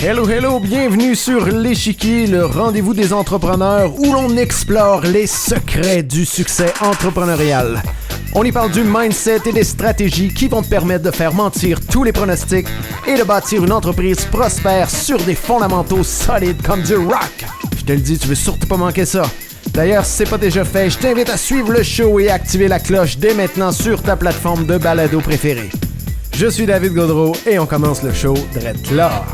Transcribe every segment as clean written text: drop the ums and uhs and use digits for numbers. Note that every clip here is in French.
Hello, hello, bienvenue sur l'Échiquier, le rendez-vous des entrepreneurs où l'on explore les secrets du succès entrepreneurial. On y parle du mindset et des stratégies qui vont te permettre de faire mentir tous les pronostics et de bâtir une entreprise prospère sur des fondamentaux solides comme du rock. Je te le dis, tu veux surtout pas manquer ça. D'ailleurs, si c'est pas déjà fait, je t'invite à suivre le show et à activer la cloche dès maintenant sur ta plateforme de balado préférée. Je suis David Gaudreau et on commence le show direct là.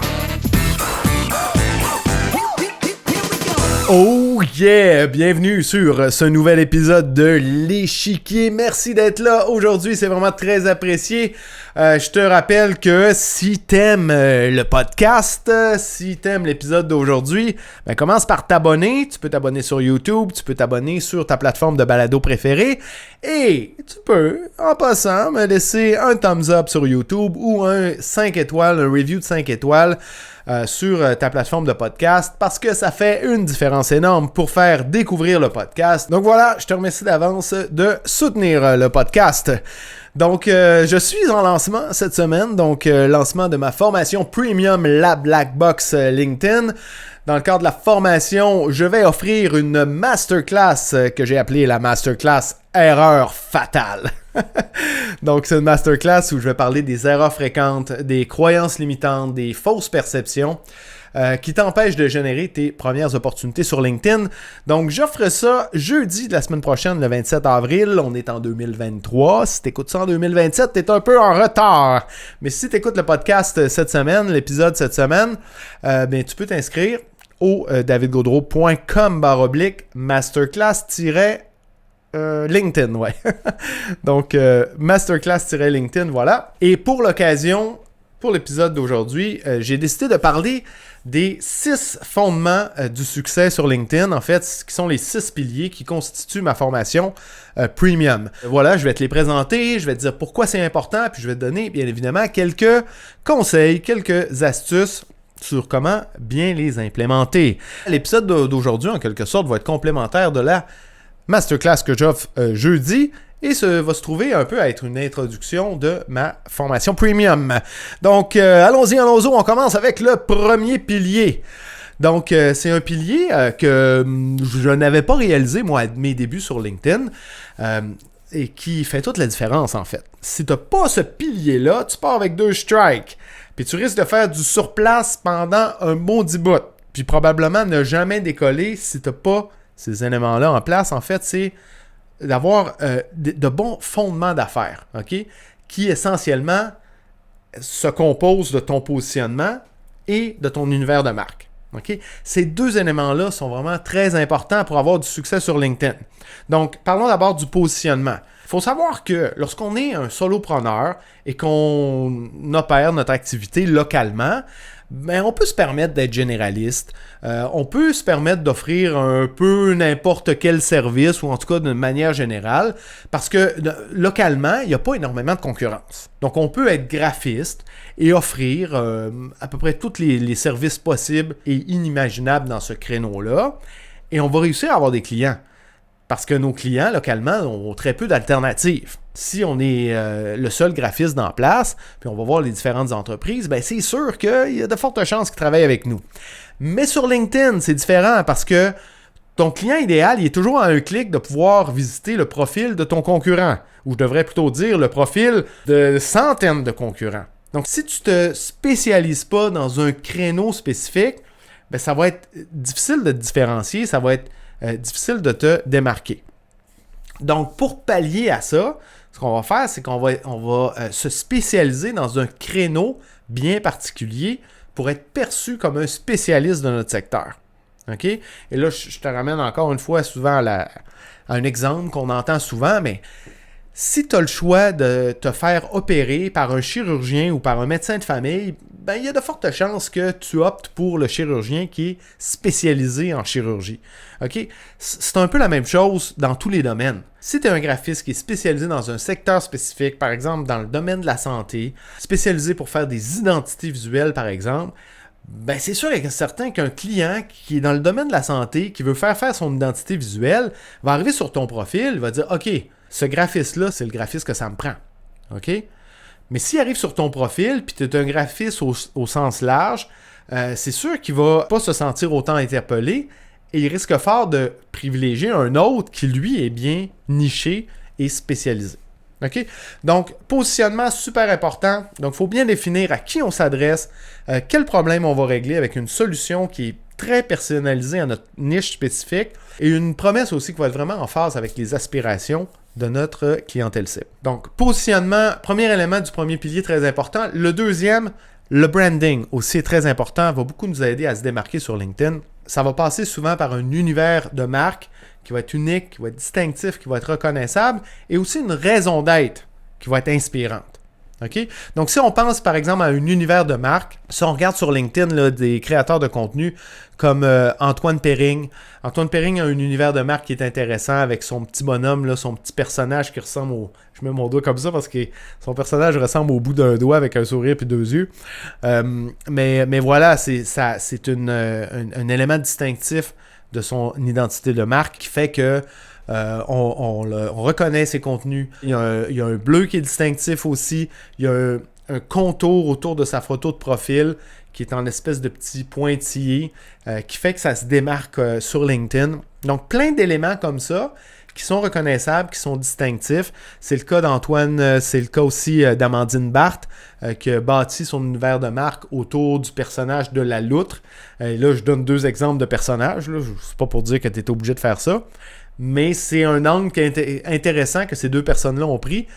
Oh yeah! Bienvenue sur ce nouvel épisode de l'Échiquier. Merci d'être là. Aujourd'hui, c'est vraiment très apprécié. Je te rappelle que si t'aimes le podcast, si t'aimes l'épisode d'aujourd'hui, ben commence par t'abonner. Tu peux t'abonner sur YouTube, tu peux t'abonner sur ta plateforme de balado préférée. Et tu peux, en passant, me laisser un thumbs up sur YouTube ou un 5 étoiles, un review de 5 étoiles. Sur ta plateforme de podcast parce que ça fait une différence énorme pour faire découvrir le podcast. Donc voilà, je te remercie d'avance de soutenir le podcast. Donc, je suis en lancement cette semaine, donc lancement de ma formation Premium, la Black Box LinkedIn. Dans le cadre de la formation, je vais offrir une masterclass que j'ai appelée la masterclass Erreur fatale. Donc, c'est une masterclass où je vais parler des erreurs fréquentes, des croyances limitantes, des fausses perceptions qui t'empêchent de générer tes premières opportunités sur LinkedIn. Donc, j'offre ça jeudi de la semaine prochaine, le 27 avril. On est en 2023. Si tu écoutes ça en 2027, tu es un peu en retard. Mais si tu écoutes le podcast cette semaine, l'épisode cette semaine, ben, tu peux t'inscrire au davidgaudreau.com/masterclass-LinkedIn, ouais. Donc, masterclass-LinkedIn, voilà. Et pour l'occasion, pour l'épisode d'aujourd'hui, j'ai décidé de parler des 6 fondements du succès sur LinkedIn, en fait, qui sont les 6 piliers qui constituent ma formation Premium. Voilà, je vais te les présenter, je vais te dire pourquoi c'est important, puis je vais te donner, bien évidemment, quelques conseils, quelques astuces sur comment bien les implémenter. L'épisode d'aujourd'hui, en quelque sorte, va être complémentaire de la masterclass que j'offre jeudi et va se trouver un peu à être une introduction de ma formation Premium. Donc, allons-y, on commence avec le premier pilier. Donc, c'est un pilier que je n'avais pas réalisé, moi, à mes débuts sur LinkedIn, et qui fait toute la différence, en fait. Si tu n'as pas ce pilier-là, tu pars avec 2 strikes. Puis tu risques de faire du surplace pendant un maudit bout. Puis probablement ne jamais décoller si tu n'as pas ces éléments-là en place. En fait, c'est d'avoir de bons fondements d'affaires, OK? Qui essentiellement se composent de ton positionnement et de ton univers de marque. OK? Ces 2 éléments-là sont vraiment très importants pour avoir du succès sur LinkedIn. Donc, parlons d'abord du positionnement. Il faut savoir que lorsqu'on est un solopreneur et qu'on opère notre activité localement, ben on peut se permettre d'être généraliste. On peut se permettre d'offrir un peu n'importe quel service, ou en tout cas d'une manière générale, parce que localement, il n'y a pas énormément de concurrence. Donc, on peut être graphiste et offrir à peu près tous les services possibles et inimaginables dans ce créneau-là, et on va réussir à avoir des clients. Parce que nos clients, localement, ont très peu d'alternatives. Si on est le seul graphiste dans la place, puis on va voir les différentes entreprises, ben c'est sûr qu'il y a de fortes chances qu'ils travaillent avec nous. Mais sur LinkedIn, c'est différent parce que ton client idéal, il est toujours à un clic de pouvoir visiter le profil de ton concurrent. Ou je devrais plutôt dire le profil de centaines de concurrents. Donc, si tu ne te spécialises pas dans un créneau spécifique, ben ça va être difficile de te différencier, ça va être difficile de te démarquer. Donc, pour pallier à ça, ce qu'on va faire, c'est qu'on va se spécialiser dans un créneau bien particulier pour être perçu comme un spécialiste de notre secteur. OK? Et là, je te ramène encore une fois souvent à un exemple qu'on entend souvent, mais si tu as le choix de te faire opérer par un chirurgien ou par un médecin de famille, ben, il y a de fortes chances que tu optes pour le chirurgien qui est spécialisé en chirurgie. OK? C'est un peu la même chose dans tous les domaines. Si tu es un graphiste qui est spécialisé dans un secteur spécifique, par exemple dans le domaine de la santé, spécialisé pour faire des identités visuelles, par exemple, ben c'est sûr et certain qu'un client qui est dans le domaine de la santé, qui veut faire son identité visuelle, va arriver sur ton profil, va dire « OK, ce graphiste-là, c'est le graphiste que ça me prend. » OK? Mais s'il arrive sur ton profil, puis tu es un graphiste au sens large, c'est sûr qu'il va pas se sentir autant interpellé et il risque fort de privilégier un autre qui, lui, est bien niché et spécialisé. OK? Donc, positionnement super important. Donc, il faut bien définir à qui on s'adresse, quel problème on va régler avec une solution qui est très personnalisée à notre niche spécifique et une promesse aussi qui va être vraiment en phase avec les aspirations de notre clientèle cible. Donc, positionnement, premier élément du premier pilier très important. Le deuxième, le branding aussi est très important, va beaucoup nous aider à se démarquer sur LinkedIn. Ça va passer souvent par un univers de marque qui va être unique, qui va être distinctif, qui va être reconnaissable et aussi une raison d'être qui va être inspirante. Okay? Donc, si on pense par exemple à un univers de marque, si on regarde sur LinkedIn là, des créateurs de contenu comme Antoine Perring. Antoine Perring a un univers de marque qui est intéressant avec son petit bonhomme, là, son petit personnage qui ressemble au... Je mets mon doigt comme ça parce que son personnage ressemble au bout d'un doigt avec un sourire et 2 yeux. Mais voilà, c'est un élément distinctif de son identité de marque qui fait que on reconnaît ses contenus. Il y a un bleu qui est distinctif aussi. Il y a un contour autour de sa photo de profil qui est en espèce de petit pointillé qui fait que ça se démarque sur LinkedIn. Donc, plein d'éléments comme ça qui sont reconnaissables, qui sont distinctifs. C'est le cas d'Antoine, c'est le cas aussi d'Amandine Barthes qui a bâti son univers de marque autour du personnage de la loutre. Là, je donne 2 exemples de personnages. Là. C'est pas pour dire que tu es obligé de faire ça. Mais c'est un angle qui est intéressant que ces 2 personnes-là ont pris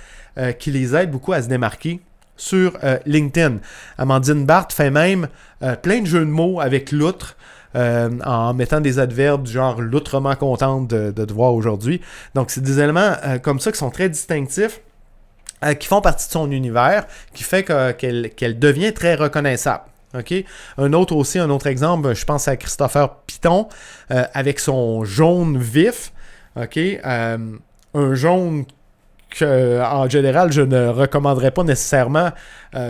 qui les aide beaucoup à se démarquer sur LinkedIn. Amandine Barthes fait même plein de jeux de mots avec loutre en mettant des adverbes du genre loutrement contente de te voir aujourd'hui. Donc, c'est des éléments comme ça qui sont très distinctifs, qui font partie de son univers, qui fait qu'elle devient très reconnaissable. Okay? Un autre exemple, je pense à Christopher Piton avec son jaune vif. Okay? Un jaune en général, je ne recommanderais pas nécessairement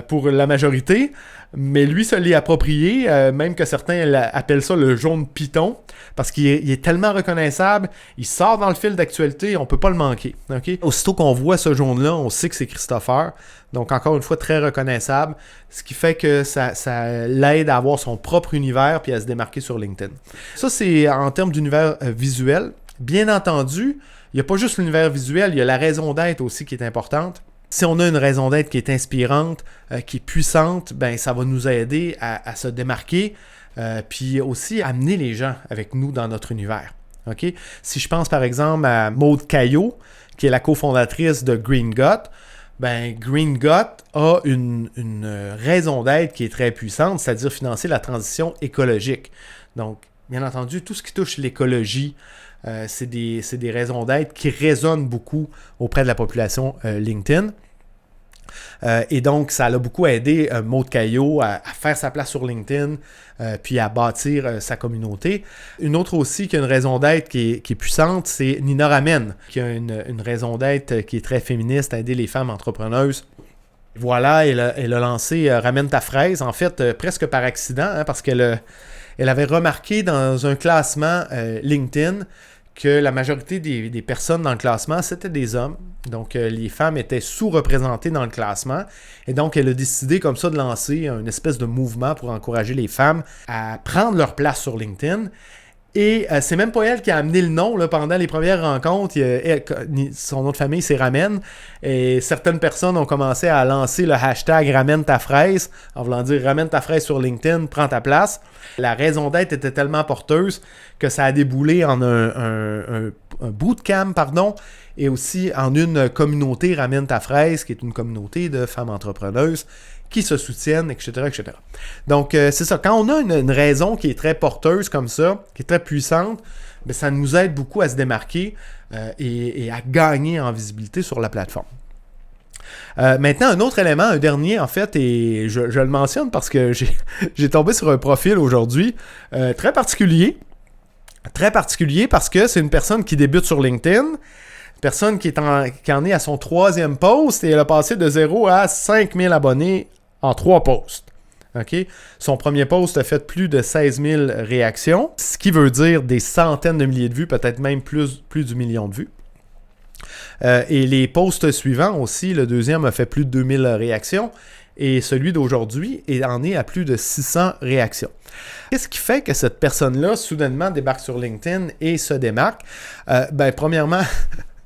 pour la majorité, mais lui se l'est approprié, même que certains appellent ça le jaune python, parce qu'il est tellement reconnaissable, il sort dans le fil d'actualité, on ne peut pas le manquer. Okay? Aussitôt qu'on voit ce jaune-là, on sait que c'est Christopher, donc encore une fois très reconnaissable, ce qui fait que ça l'aide à avoir son propre univers puis à se démarquer sur LinkedIn. Ça, c'est en termes d'univers visuel. Bien entendu, il n'y a pas juste l'univers visuel, il y a la raison d'être aussi qui est importante. Si on a une raison d'être qui est inspirante, qui est puissante, ben ça va nous aider à se démarquer, puis aussi à amener les gens avec nous dans notre univers. Okay? Si je pense par exemple à Maude Caillot, qui est la cofondatrice de Green Gut, ben Green Gut a une raison d'être qui est très puissante, c'est-à-dire financer la transition écologique. Donc, bien entendu, tout ce qui touche l'écologie, c'est des raisons d'être qui résonnent beaucoup auprès de la population LinkedIn. Et donc, ça l'a beaucoup aidé Maude Caillot à faire sa place sur LinkedIn, puis à bâtir sa communauté. Une autre aussi qui a une raison d'être qui est puissante, c'est Nina Ramen, qui a une raison d'être qui est très féministe, à aider les femmes entrepreneuses. Voilà, elle a lancé Ramène ta fraise, en fait, presque par accident, hein, parce qu'elle avait remarqué dans un classement LinkedIn que la majorité des personnes dans le classement, c'était des hommes. Donc, les femmes étaient sous-représentées dans le classement. Et donc, elle a décidé comme ça de lancer une espèce de mouvement pour encourager les femmes à prendre leur place sur LinkedIn. Et c'est même pas elle qui a amené le nom là, pendant les premières rencontres. Son nom de famille, c'est Ramen. Et certaines personnes ont commencé à lancer le hashtag Ramène ta fraise, en voulant dire Ramène ta fraise sur LinkedIn, prends ta place. La raison d'être était tellement porteuse que ça a déboulé en un bootcamp, et aussi en une communauté Ramène ta fraise, qui est une communauté de femmes entrepreneuses qui se soutiennent, etc., etc. Donc, c'est ça. Quand on a une raison qui est très porteuse comme ça, qui est très puissante, bien, ça nous aide beaucoup à se démarquer et à gagner en visibilité sur la plateforme. Maintenant, un autre élément, un dernier en fait, et je le mentionne parce que j'ai tombé sur un profil aujourd'hui très particulier. Très particulier parce que c'est une personne qui débute sur LinkedIn, personne qui en est à son 3e post et elle a passé de 0 à 5000 abonnés en 3 posts. Okay? Son premier post a fait plus de 16 000 réactions, ce qui veut dire des centaines de milliers de vues, peut-être même plus du million de vues. Et les posts suivants aussi, le deuxième a fait plus de 2000 réactions et celui d'aujourd'hui en est à plus de 600 réactions. Qu'est-ce qui fait que cette personne-là, soudainement, débarque sur LinkedIn et se démarque? Premièrement,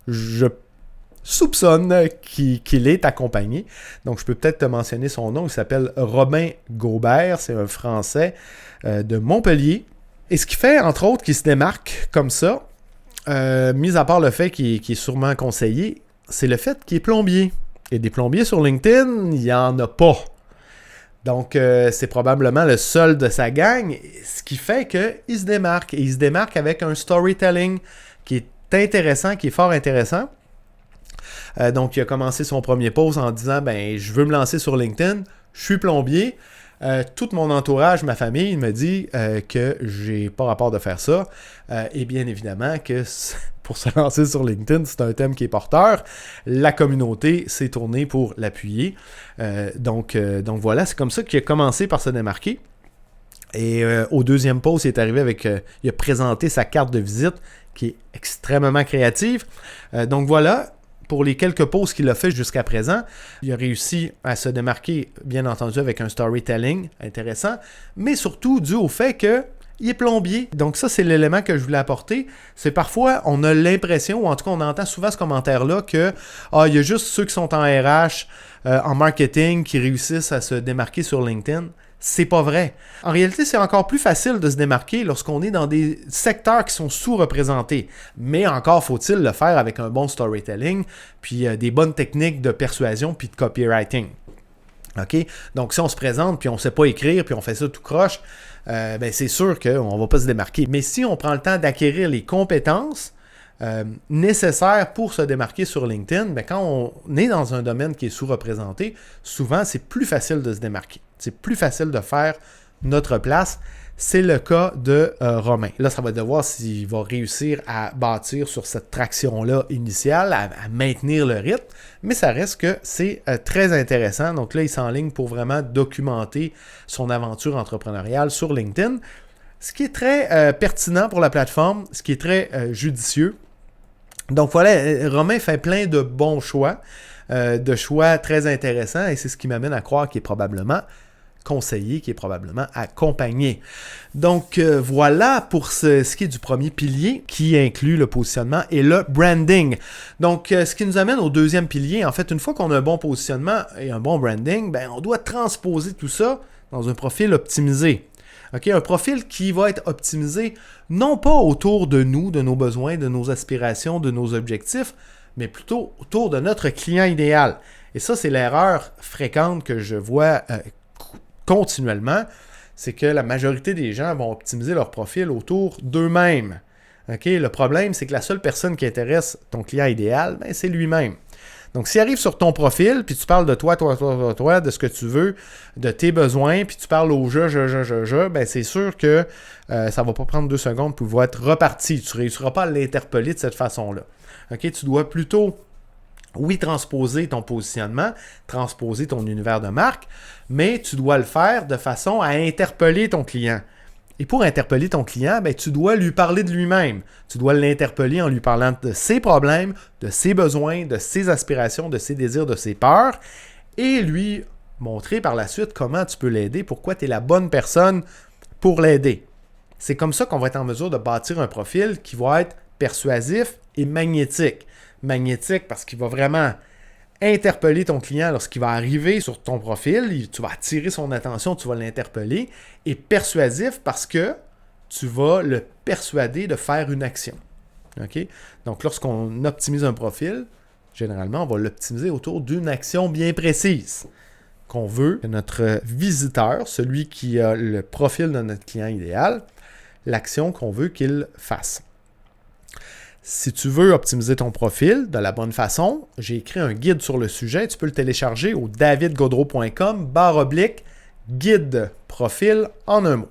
je soupçonne qu'il est accompagné. Donc, je peux peut-être te mentionner son nom. Il s'appelle Robin Gaubert. C'est un Français de Montpellier. Et ce qui fait, entre autres, qu'il se démarque comme ça, mis à part le fait qu'il est sûrement conseillé, c'est le fait qu'il est plombier. Et des plombiers sur LinkedIn, il n'y en a pas. Donc, c'est probablement le seul de sa gang, ce qui fait qu'il se démarque. Et il se démarque avec un storytelling qui est intéressant, qui est fort intéressant. Donc, il a commencé son premier post en disant « je veux me lancer sur LinkedIn, je suis plombier. Tout mon entourage, ma famille me dit que j'ai pas rapport de faire ça. Et bien évidemment que pour se lancer sur LinkedIn, c'est un thème qui est porteur. La communauté s'est tournée pour l'appuyer. Donc voilà, c'est comme ça qu'il a commencé par se démarquer. Et au deuxième post, il est arrivé avec... il a présenté sa carte de visite qui est extrêmement créative. Donc voilà... Pour les quelques posts qu'il a fait jusqu'à présent, il a réussi à se démarquer, bien entendu, avec un storytelling intéressant, mais surtout dû au fait qu'il est plombier. Donc ça, c'est l'élément que je voulais apporter. C'est parfois, on a l'impression, ou en tout cas, on entend souvent ce commentaire-là, que il y a juste ceux qui sont en RH, en marketing, qui réussissent à se démarquer sur LinkedIn. C'est pas vrai. En réalité, c'est encore plus facile de se démarquer lorsqu'on est dans des secteurs qui sont sous-représentés. Mais encore faut-il le faire avec un bon storytelling, puis des bonnes techniques de persuasion, puis de copywriting. OK? Donc, si on se présente, puis on ne sait pas écrire, puis on fait ça tout croche, c'est sûr qu'on ne va pas se démarquer. Mais si on prend le temps d'acquérir les compétences nécessaires pour se démarquer sur LinkedIn, quand on est dans un domaine qui est sous-représenté, souvent, c'est plus facile de se démarquer. C'est plus facile de faire notre place. C'est le cas de Romain. Là, ça va être de voir s'il va réussir à bâtir sur cette traction-là initiale, à maintenir le rythme, mais ça reste que c'est très intéressant. Donc là, il s'enligne pour vraiment documenter son aventure entrepreneuriale sur LinkedIn, ce qui est très pertinent pour la plateforme, ce qui est très judicieux. Donc voilà, Romain fait plein de bons choix, de choix très intéressants, et c'est ce qui m'amène à croire qu'il est probablement conseiller, qui est probablement accompagné. Donc voilà pour ce qui est du premier pilier qui inclut le positionnement et le branding. Donc ce qui nous amène au deuxième pilier, en fait, une fois qu'on a un bon positionnement et un bon branding, on doit transposer tout ça dans un profil optimisé. Okay? Un profil qui va être optimisé non pas autour de nous, de nos besoins, de nos aspirations, de nos objectifs, mais plutôt autour de notre client idéal. Et ça, c'est l'erreur fréquente que je vois continuellement, c'est que la majorité des gens vont optimiser leur profil autour d'eux-mêmes. Okay? Le problème, c'est que la seule personne qui intéresse ton client idéal, c'est lui-même. Donc, s'il arrive sur ton profil, puis tu parles de toi, de ce que tu veux, de tes besoins, puis tu parles au c'est sûr que ça va pas prendre 2 secondes pour pouvoir être reparti. Tu ne réussiras pas à l'interpeller de cette façon-là. Okay? Tu dois plutôt, oui, transposer ton positionnement, transposer ton univers de marque, mais tu dois le faire de façon à interpeller ton client. Et pour interpeller ton client, tu dois lui parler de lui-même. Tu dois l'interpeller en lui parlant de ses problèmes, de ses besoins, de ses aspirations, de ses désirs, de ses peurs, et lui montrer par la suite comment tu peux l'aider, pourquoi tu es la bonne personne pour l'aider. C'est comme ça qu'on va être en mesure de bâtir un profil qui va être persuasif et magnétique. Magnétique parce qu'il va vraiment interpeller ton client lorsqu'il va arriver sur ton profil, tu vas attirer son attention, tu vas l'interpeller, et persuasif parce que tu vas le persuader de faire une action. Okay? Donc, lorsqu'on optimise un profil, généralement, on va l'optimiser autour d'une action bien précise qu'on veut que notre visiteur, celui qui a le profil de notre client idéal, l'action qu'on veut qu'il fasse. Si tu veux optimiser ton profil de la bonne façon, j'ai écrit un guide sur le sujet. Tu peux le télécharger au davidgaudreau.com/guide profil en un mot.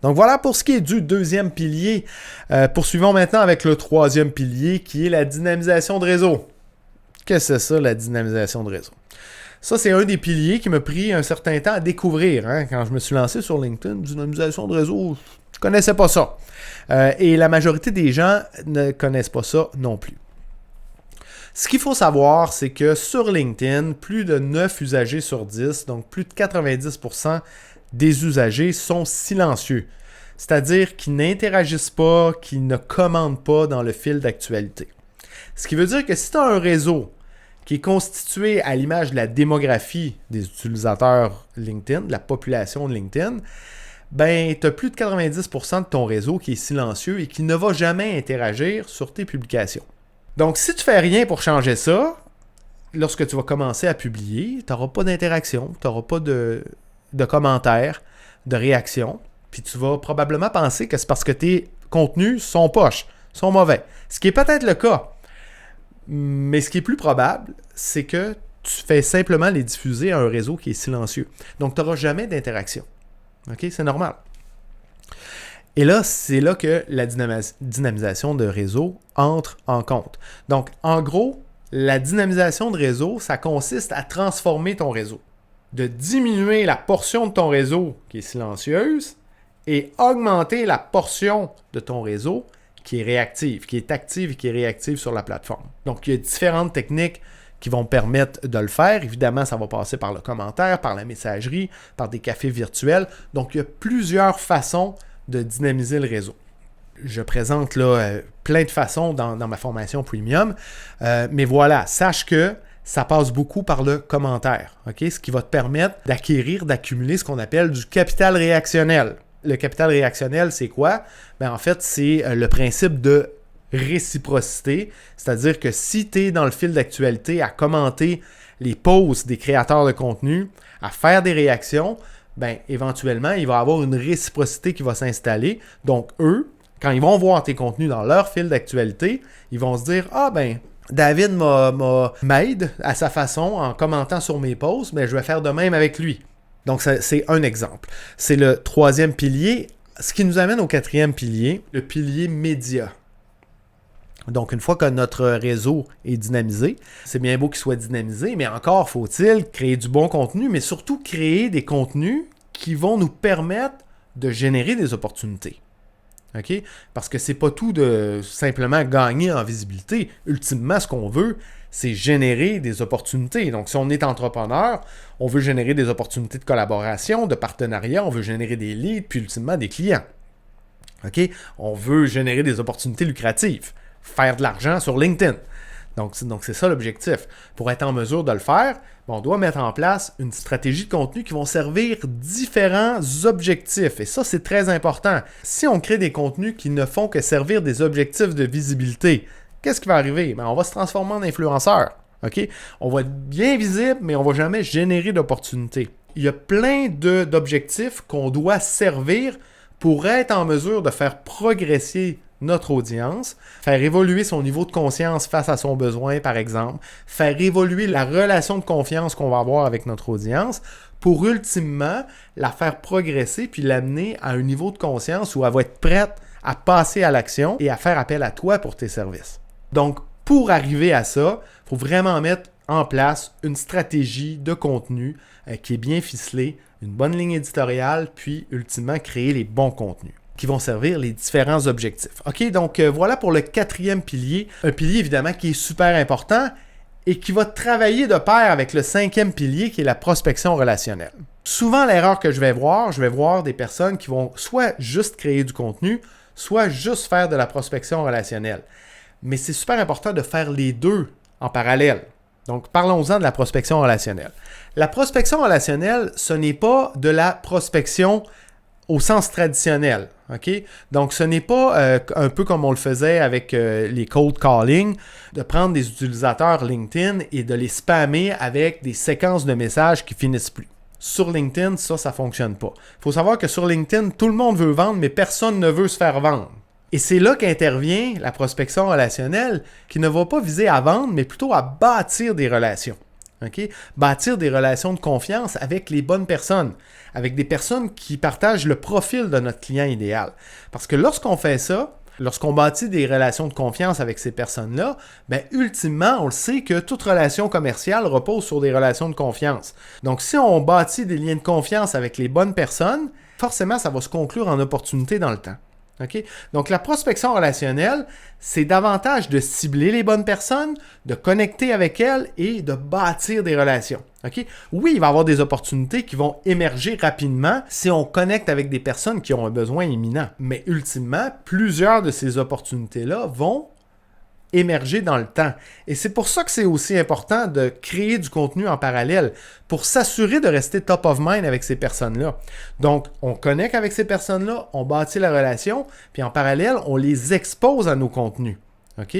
Donc voilà pour ce qui est du deuxième pilier. Poursuivons maintenant avec le troisième pilier qui est la dynamisation de réseau. Qu'est-ce que c'est ça, la dynamisation de réseau? Ça, c'est un des piliers qui m'a pris un certain temps à découvrir. Quand je me suis lancé sur LinkedIn, dynamisation de réseau, je ne connaissais pas ça. Et la majorité des gens ne connaissent pas ça non plus. Ce qu'il faut savoir, c'est que sur LinkedIn, plus de 9 usagers sur 10, donc plus de 90% des usagers sont silencieux. C'est-à-dire qu'ils n'interagissent pas, qu'ils ne commentent pas dans le fil d'actualité. Ce qui veut dire que si tu as un réseau qui est constitué à l'image de la démographie des utilisateurs LinkedIn, de la population de LinkedIn, ben, tu as plus de 90% de ton réseau qui est silencieux et qui ne va jamais interagir sur tes publications. Donc, si tu ne fais rien pour changer ça, lorsque tu vas commencer à publier, tu n'auras pas d'interaction, tu n'auras pas de commentaires, de réactions, puis tu vas probablement penser que c'est parce que tes contenus sont poches, sont mauvais. Ce qui est peut-être le cas. Mais ce qui est plus probable, c'est que tu fais simplement les diffuser à un réseau qui est silencieux. Donc, tu n'auras jamais d'interaction. OK? C'est normal. Et là, c'est là que la dynamisation de réseau entre en compte. Donc, en gros, la dynamisation de réseau, ça consiste à transformer ton réseau. De diminuer la portion de ton réseau qui est silencieuse et augmenter la portion de ton réseau qui est réactive, qui est active et qui est réactive sur la plateforme. Donc, il y a différentes techniques qui vont permettre de le faire. Évidemment, ça va passer par le commentaire, par la messagerie, par des cafés virtuels. Donc, il y a plusieurs façons de dynamiser le réseau. Je présente là plein de façons dans ma formation premium. Mais voilà, sache que ça passe beaucoup par le commentaire. Okay? Ce qui va te permettre d'accumuler ce qu'on appelle du capital réactionnel. Le capital réactionnel, c'est quoi? Ben, en fait, c'est le principe de réciprocité. C'est-à-dire que si tu es dans le fil d'actualité à commenter les posts des créateurs de contenu, à faire des réactions, ben, éventuellement, il va y avoir une réciprocité qui va s'installer. Donc, eux, quand ils vont voir tes contenus dans leur fil d'actualité, ils vont se dire « Ah, ben, David m'aide à sa façon en commentant sur mes posts, mais je vais faire de même avec lui. » Donc, c'est un exemple. C'est le troisième pilier, ce qui nous amène au quatrième pilier, le pilier média. Donc, une fois que notre réseau est dynamisé, c'est bien beau qu'il soit dynamisé, mais encore faut-il créer du bon contenu, mais surtout créer des contenus qui vont nous permettre de générer des opportunités. Okay? Parce que c'est pas tout de simplement gagner en visibilité. Ultimement, ce qu'on veut, c'est générer des opportunités. Donc, si on est entrepreneur, on veut générer des opportunités de collaboration, de partenariat, on veut générer des leads, puis ultimement des clients. Okay? On veut générer des opportunités lucratives, faire de l'argent sur LinkedIn. Donc c'est ça l'objectif. Pour être en mesure de le faire, on doit mettre en place une stratégie de contenu qui vont servir différents objectifs. Et ça, c'est très important. Si on crée des contenus qui ne font que servir des objectifs de visibilité, qu'est-ce qui va arriver? On va se transformer en influenceur. Okay? On va être bien visible, mais on ne va jamais générer d'opportunités. Il y a plein d'objectifs qu'on doit servir pour être en mesure de faire progresser notre audience, faire évoluer son niveau de conscience face à son besoin, par exemple, faire évoluer la relation de confiance qu'on va avoir avec notre audience pour ultimement la faire progresser puis l'amener à un niveau de conscience où elle va être prête à passer à l'action et à faire appel à toi pour tes services. Donc, pour arriver à ça, il faut vraiment mettre en place une stratégie de contenu qui est bien ficelée, une bonne ligne éditoriale, puis ultimement créer les bons contenus qui vont servir les différents objectifs. OK, donc voilà pour le quatrième pilier. Un pilier évidemment qui est super important et qui va travailler de pair avec le cinquième pilier qui est la prospection relationnelle. Souvent, l'erreur que je vais voir des personnes qui vont soit juste créer du contenu, soit juste faire de la prospection relationnelle. Mais c'est super important de faire les deux en parallèle. Donc, parlons-en de la prospection relationnelle. La prospection relationnelle, ce n'est pas de la prospection au sens traditionnel. Okay? Donc, ce n'est pas un peu comme on le faisait avec les cold calling, de prendre des utilisateurs LinkedIn et de les spammer avec des séquences de messages qui finissent plus. Sur LinkedIn, ça ne fonctionne pas. Il faut savoir que sur LinkedIn, tout le monde veut vendre, mais personne ne veut se faire vendre. Et c'est là qu'intervient la prospection relationnelle qui ne va pas viser à vendre, mais plutôt à bâtir des relations. Okay? Bâtir des relations de confiance avec les bonnes personnes, avec des personnes qui partagent le profil de notre client idéal. Parce que lorsqu'on fait ça, lorsqu'on bâtit des relations de confiance avec ces personnes-là, ben ultimement, on le sait que toute relation commerciale repose sur des relations de confiance. Donc, si on bâtit des liens de confiance avec les bonnes personnes, forcément, ça va se conclure en opportunité dans le temps. OK? Donc, la prospection relationnelle, c'est davantage de cibler les bonnes personnes, de connecter avec elles et de bâtir des relations. OK? Oui, il va y avoir des opportunités qui vont émerger rapidement si on connecte avec des personnes qui ont un besoin imminent. Mais ultimement, plusieurs de ces opportunités-là vont émerger dans le temps. Et c'est pour ça que c'est aussi important de créer du contenu en parallèle pour s'assurer de rester top of mind avec ces personnes-là. Donc, on connecte avec ces personnes-là, on bâtit la relation, puis en parallèle, on les expose à nos contenus. OK?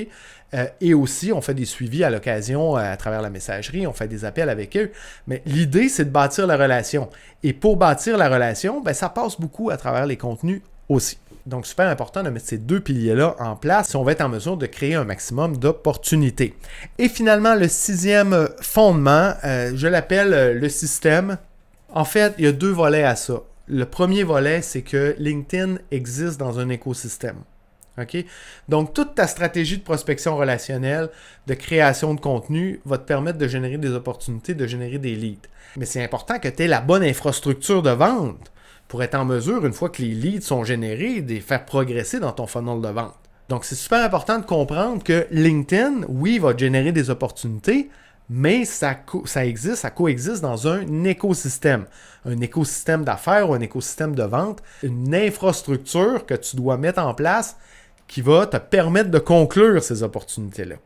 Et aussi, on fait des suivis à l'occasion à travers la messagerie, on fait des appels avec eux. Mais l'idée, c'est de bâtir la relation. Et pour bâtir la relation, ben, ça passe beaucoup à travers les contenus aussi. Donc, super important de mettre ces deux piliers-là en place si on va être en mesure de créer un maximum d'opportunités. Et finalement, le sixième fondement, je l'appelle le système. En fait, il y a deux volets à ça. Le premier volet, c'est que LinkedIn existe dans un écosystème. OK? Donc, toute ta stratégie de prospection relationnelle, de création de contenu va te permettre de générer des opportunités, de générer des leads. Mais c'est important que tu aies la bonne infrastructure de vente pour être en mesure, une fois que les leads sont générés, de les faire progresser dans ton funnel de vente. Donc, c'est super important de comprendre que LinkedIn, oui, va générer des opportunités, mais ça coexiste dans un écosystème d'affaires ou un écosystème de vente, une infrastructure que tu dois mettre en place qui va te permettre de conclure ces opportunités-là.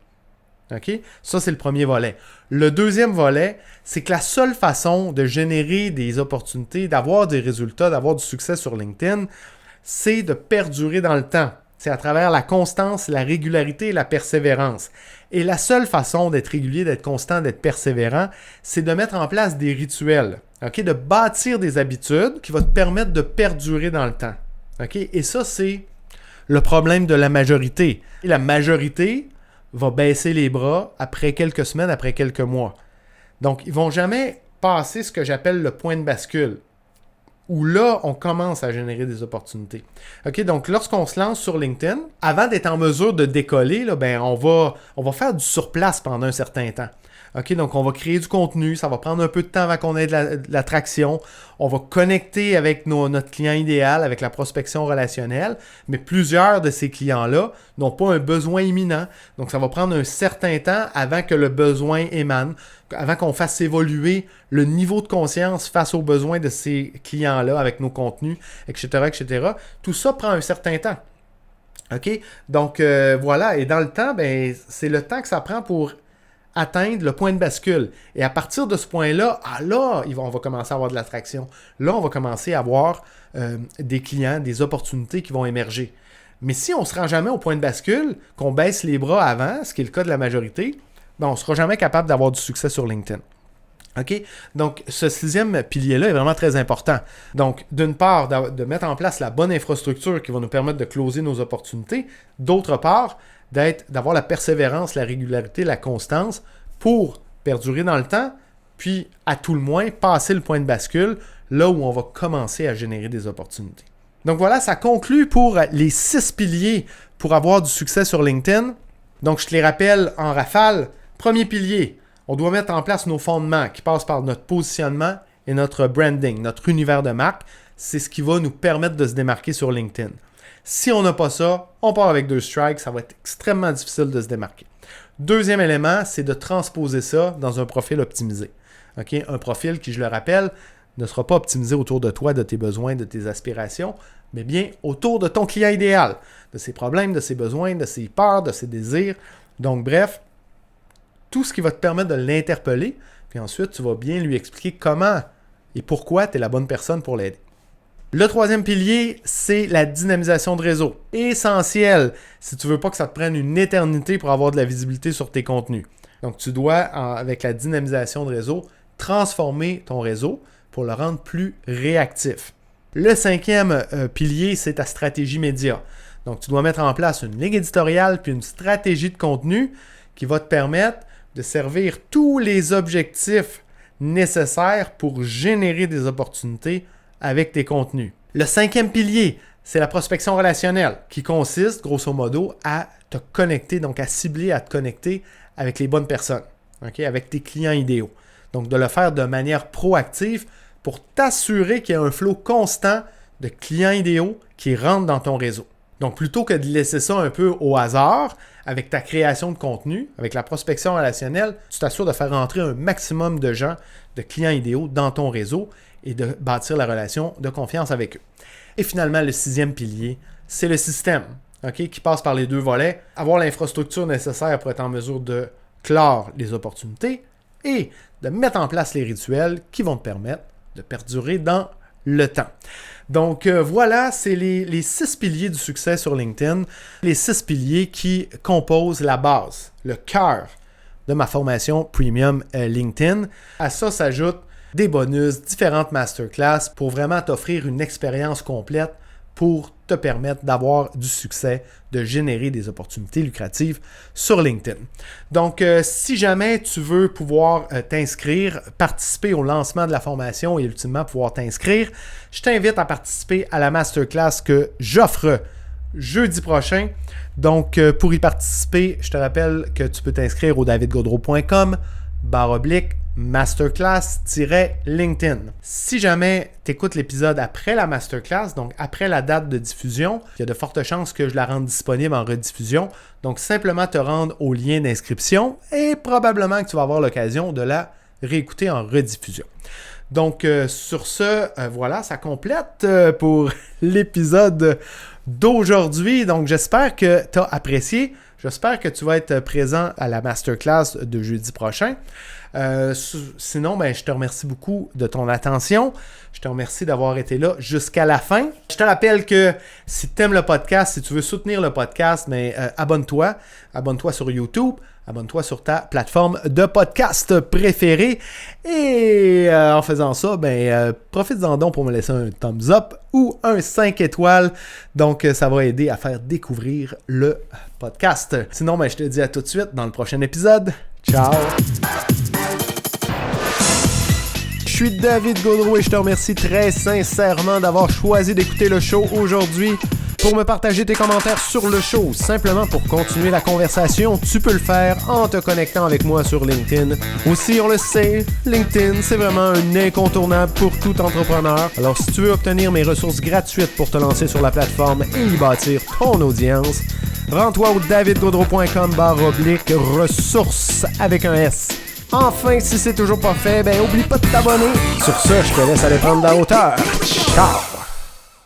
OK? Ça, c'est le premier volet. Le deuxième volet, c'est que la seule façon de générer des opportunités, d'avoir des résultats, d'avoir du succès sur LinkedIn, c'est de perdurer dans le temps. C'est à travers la constance, la régularité et la persévérance. Et la seule façon d'être régulier, d'être constant, d'être persévérant, c'est de mettre en place des rituels. OK? De bâtir des habitudes qui vont te permettre de perdurer dans le temps. OK? Et ça, c'est le problème de la majorité. Et la majorité va baisser les bras après quelques semaines, après quelques mois. Donc, ils ne vont jamais passer ce que j'appelle le point de bascule, où là, on commence à générer des opportunités. OK, donc lorsqu'on se lance sur LinkedIn, avant d'être en mesure de décoller, là, ben, on va faire du surplace pendant un certain temps. OK, donc on va créer du contenu, ça va prendre un peu de temps avant qu'on ait de l'attraction. On va connecter avec notre client idéal, avec la prospection relationnelle, mais plusieurs de ces clients-là n'ont pas un besoin imminent. Donc ça va prendre un certain temps avant que le besoin émane, avant qu'on fasse évoluer le niveau de conscience face aux besoins de ces clients-là avec nos contenus, etc., etc. Tout ça prend un certain temps. OK? Donc voilà, et dans le temps, ben, c'est le temps que ça prend pour atteindre le point de bascule. Et à partir de ce point-là, là, on va commencer à avoir de l'attraction. Là, on va commencer à avoir des clients, des opportunités qui vont émerger. Mais si on ne se rend jamais au point de bascule, qu'on baisse les bras avant, ce qui est le cas de la majorité, ben, on ne sera jamais capable d'avoir du succès sur LinkedIn. OK? Donc, ce sixième pilier-là est vraiment très important. Donc, d'une part, de mettre en place la bonne infrastructure qui va nous permettre de closer nos opportunités. D'autre part, d'avoir la persévérance, la régularité, la constance pour perdurer dans le temps, puis à tout le moins passer le point de bascule, là où on va commencer à générer des opportunités. Donc voilà, ça conclut pour les 6 piliers pour avoir du succès sur LinkedIn. Donc je te les rappelle en rafale. Premier pilier, on doit mettre en place nos fondements qui passent par notre positionnement et notre branding, notre univers de marque. C'est ce qui va nous permettre de se démarquer sur LinkedIn. Si on n'a pas ça, on part avec 2 strikes, ça va être extrêmement difficile de se démarquer. Deuxième élément, c'est de transposer ça dans un profil optimisé. Okay? Un profil qui, je le rappelle, ne sera pas optimisé autour de toi, de tes besoins, de tes aspirations, mais bien autour de ton client idéal, de ses problèmes, de ses besoins, de ses peurs, de ses désirs. Donc bref, tout ce qui va te permettre de l'interpeller, puis ensuite tu vas bien lui expliquer comment et pourquoi tu es la bonne personne pour l'aider. Le troisième pilier, c'est la dynamisation de réseau. Essentiel si tu ne veux pas que ça te prenne une éternité pour avoir de la visibilité sur tes contenus. Donc, tu dois, avec la dynamisation de réseau, transformer ton réseau pour le rendre plus réactif. Le cinquième pilier, c'est ta stratégie média. Donc, tu dois mettre en place une ligne éditoriale puis une stratégie de contenu qui va te permettre de servir tous les objectifs nécessaires pour générer des opportunités avec tes contenus. Le cinquième pilier, c'est la prospection relationnelle qui consiste, grosso modo, à te connecter, donc à cibler, à te connecter avec les bonnes personnes, okay, avec tes clients idéaux. Donc, de le faire de manière proactive pour t'assurer qu'il y a un flot constant de clients idéaux qui rentrent dans ton réseau. Donc, plutôt que de laisser ça un peu au hasard, avec ta création de contenu, avec la prospection relationnelle, tu t'assures de faire rentrer un maximum de gens, de clients idéaux dans ton réseau et de bâtir la relation de confiance avec eux. Et finalement, le 6e pilier, c'est le système, qui passe par les 2 volets. Avoir l'infrastructure nécessaire pour être en mesure de clore les opportunités et de mettre en place les rituels qui vont te permettre de perdurer dans le temps. Donc voilà, c'est les 6 piliers du succès sur LinkedIn, les 6 piliers qui composent la base, le cœur de ma formation Premium LinkedIn. À ça s'ajoutent des bonus, différentes masterclass pour vraiment t'offrir une expérience complète pour te permettre d'avoir du succès, de générer des opportunités lucratives sur LinkedIn. Donc, si jamais tu veux pouvoir t'inscrire, participer au lancement de la formation et ultimement pouvoir t'inscrire, je t'invite à participer à la masterclass que j'offre jeudi prochain. Donc, pour y participer, je te rappelle que tu peux t'inscrire au davidgaudreau.com/masterclass-LinkedIn. Si jamais tu écoutes l'épisode après la masterclass, donc après la date de diffusion, il y a de fortes chances que je la rende disponible en rediffusion. Donc, simplement te rendre au lien d'inscription et probablement que tu vas avoir l'occasion de la réécouter en rediffusion. Donc, sur ce, voilà, ça complète pour l'épisode d'aujourd'hui. Donc, j'espère que tu as apprécié. J'espère que tu vas être présent à la masterclass de jeudi prochain. Sinon, je te remercie beaucoup de ton attention. Je te remercie d'avoir été là jusqu'à la fin. Je te rappelle que si tu aimes le podcast, si tu veux soutenir le podcast, abonne-toi. Abonne-toi sur YouTube. Abonne-toi sur ta plateforme de podcast préférée. Et en faisant ça, profite-en donc pour me laisser un thumbs up ou un 5 étoiles. Donc, ça va aider à faire découvrir le podcast. Sinon, je te dis à tout de suite dans le prochain épisode. Ciao! Je suis David Gaudreau et je te remercie très sincèrement d'avoir choisi d'écouter le show aujourd'hui. Pour me partager tes commentaires sur le show, simplement pour continuer la conversation, tu peux le faire en te connectant avec moi sur LinkedIn. Aussi, on le sait, LinkedIn, c'est vraiment un incontournable pour tout entrepreneur. Alors, si tu veux obtenir mes ressources gratuites pour te lancer sur la plateforme et y bâtir ton audience, rends-toi au davidgaudreau.com/ressources avec un S. Enfin, si c'est toujours pas fait, oublie pas de t'abonner. Sur ce, je te laisse aller prendre la hauteur. Ciao!